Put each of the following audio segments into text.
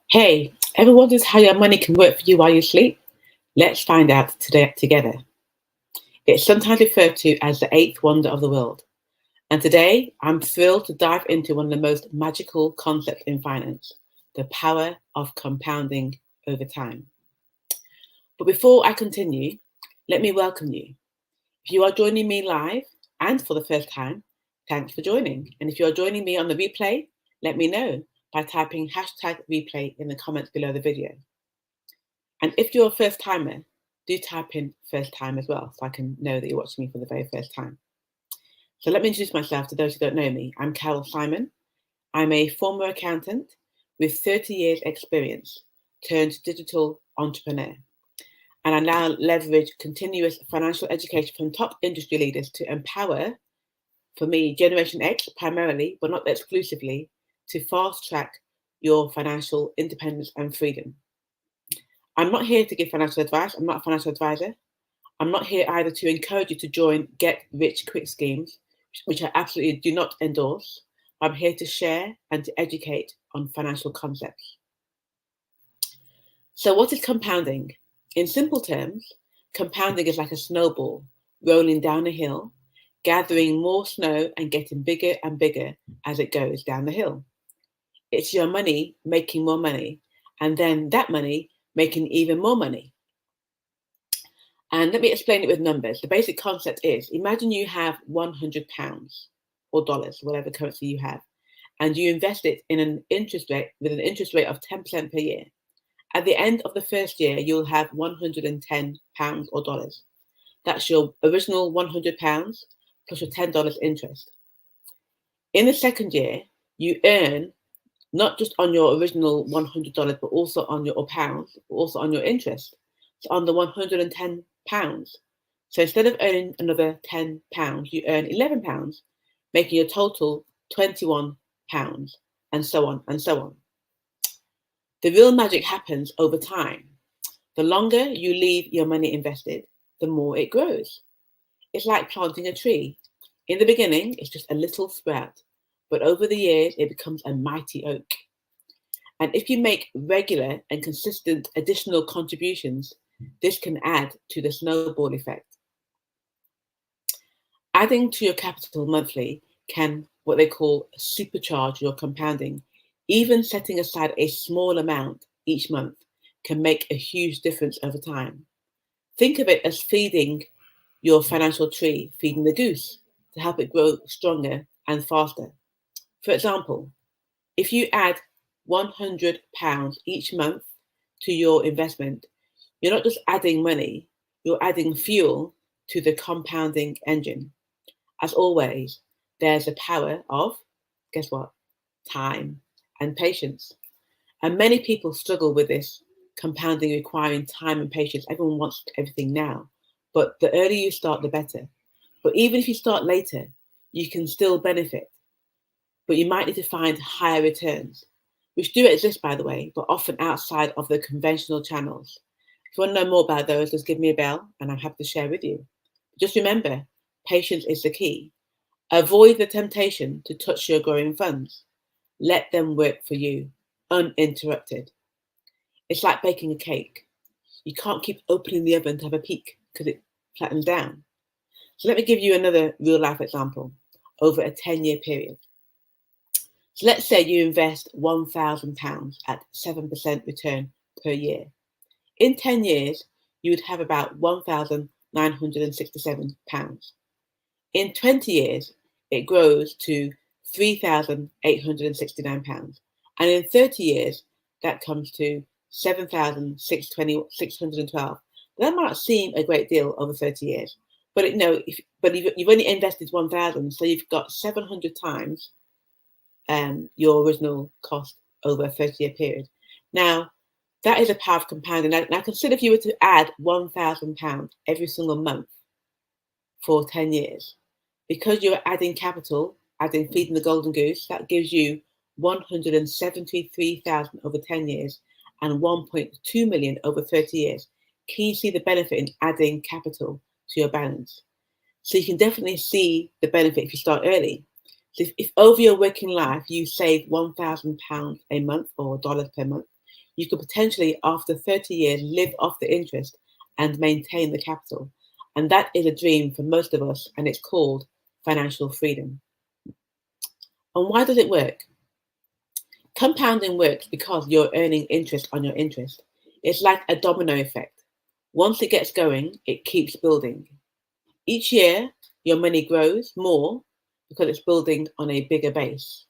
Hey, ever wonders how your money can work for you while you sleep? Let's find out today together. It's sometimes referred to as the eighth wonder of the world. And today, I'm thrilled to dive into one of the most magical concepts in finance, the power of compounding over time. But before I continue, let me welcome you. If you are joining me live and for the first time, thanks for joining. And if you are joining me on the replay, let me know by typing hashtag replay in the comments below the video. And if you're a first timer, do type in first time as well, so I can know that you're watching me for the very first time. So let me introduce myself to those who don't know me. I'm Carol Simon. I'm a former accountant with 30 years experience turned digital entrepreneur. And I now leverage continuous financial education from top industry leaders to empower, for me, Generation X primarily, but not exclusively, to fast track your financial independence and freedom. I'm not here to give financial advice. I'm not a financial advisor. I'm not here either to encourage you to join get rich quick schemes, which I absolutely do not endorse. I'm here to share and to educate on financial concepts. So, what is compounding? In simple terms, compounding is like a snowball rolling down a hill, gathering more snow and getting bigger and bigger as it goes down the hill. It's your money making more money, and then that money making even more money. And let me explain it with numbers. The basic concept is, imagine you have £100 or dollars, whatever currency you have, and you invest it in an interest rate with an interest rate of 10% per year. At the end of the first year, you'll have £110 or dollars. That's your original £100 plus your $10 interest. In the second year, you earn not just on your original $100, but also on your pounds, but also on your interest. So on the £110. So instead of earning another £10, you earn £11, making your total £21, and so on and so on. The real magic happens over time. The longer you leave your money invested, the more it grows. It's like planting a tree. In the beginning, it's just a little sprout, but over the years, it becomes a mighty oak. And if you make regular and consistent additional contributions, this can add to the snowball effect. Adding to your capital monthly can, what they call, supercharge your compounding. Even setting aside a small amount each month can make a huge difference over time. Think of it as feeding your financial tree, feeding the goose to help it grow stronger and faster. For example, if you add £100 each month to your investment, you're not just adding money, you're adding fuel to the compounding engine. As always, there's a power of, guess what? Time and patience. And many people struggle with this compounding requiring time and patience. Everyone wants everything now, but the earlier you start, the better. But even if you start later, you can still benefit, but you might need to find higher returns, which do exist, by the way, but often outside of the conventional channels. If you want to know more about those, just give me a bell and I'm happy to share with you. Just remember, patience is the key. Avoid the temptation to touch your growing funds. Let them work for you, uninterrupted. It's like baking a cake. You can't keep opening the oven to have a peek because it flattens down. So let me give you another real life example over a 10-year period. So let's say you invest £1,000 at 7% return per year. In 10 years, you would have about £1,967. In 20 years, it grows to £3,869. And in 30 years, that comes to £7,612. That might seem a great deal over 30 years, but you've only invested 1,000, so you've got 700 times your original cost over a 30-year period. Now, that is a power of compounding. Now consider if you were to add £1,000 every single month for 10 years. Because you're adding capital, feeding the golden goose, that gives you 173,000 over 10 years and 1.2 million over 30 years. Can you see the benefit in adding capital to your balance? So you can definitely see the benefit if you start early. So if over your working life you save £1,000 a month or dollars per month, you could potentially, after 30 years, live off the interest and maintain the capital. And that is a dream for most of us, and it's called financial freedom. And why does it work? Compounding works because you're earning interest on your interest. It's like a domino effect. Once it gets going, it keeps building. Each year, your money grows more because it's building on a bigger base.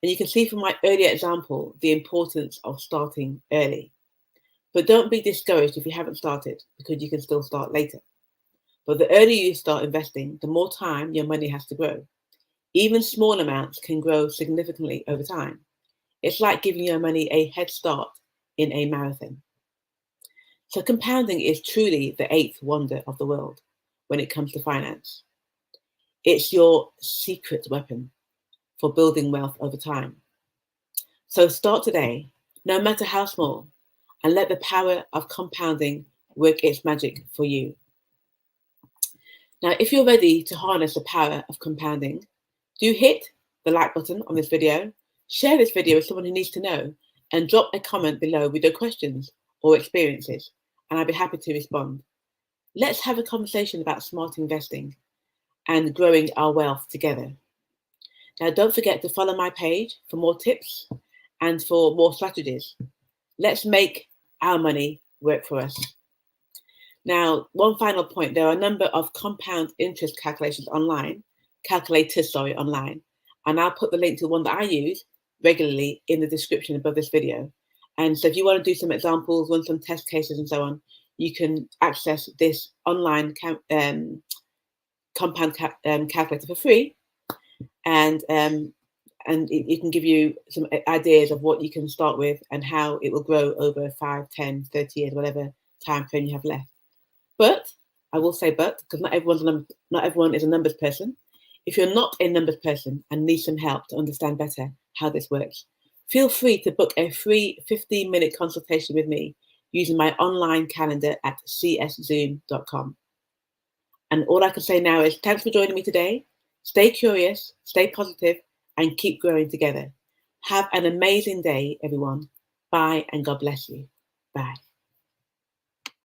And you can see from my earlier example the importance of starting early. But don't be discouraged if you haven't started, because you can still start later. But the earlier you start investing, the more time your money has to grow. Even small amounts can grow significantly over time. It's like giving your money a head start in a marathon. So compounding is truly the eighth wonder of the world when it comes to finance. It's your secret weapon for building wealth over time. So start today, no matter how small, and let the power of compounding work its magic for you. Now, if you're ready to harness the power of compounding, do hit the like button on this video, share this video with someone who needs to know, and drop a comment below with your questions or experiences, and I'll be happy to respond. Let's have a conversation about smart investing and growing our wealth together. Now, don't forget to follow my page for more tips and for more strategies. Let's make our money work for us. Now, one final point, there are a number of compound interest calculators online, and I'll put the link to one that I use regularly in the description above this video. And so if you want to do some examples, run some test cases and so on, you can access this online compound calculator for free. And it can give you some ideas of what you can start with and how it will grow over 5, 10, 30 years, whatever time frame you have left. But I will say because not everyone is a numbers person. If you're not a numbers person and need some help to understand better how this works, feel free to book a free 15-minute consultation with me using my online calendar at cszoom.com. And all I can say now is thanks for joining me today. Stay curious, stay positive, and keep growing together. Have an amazing day, everyone. Bye, and God bless you. Bye.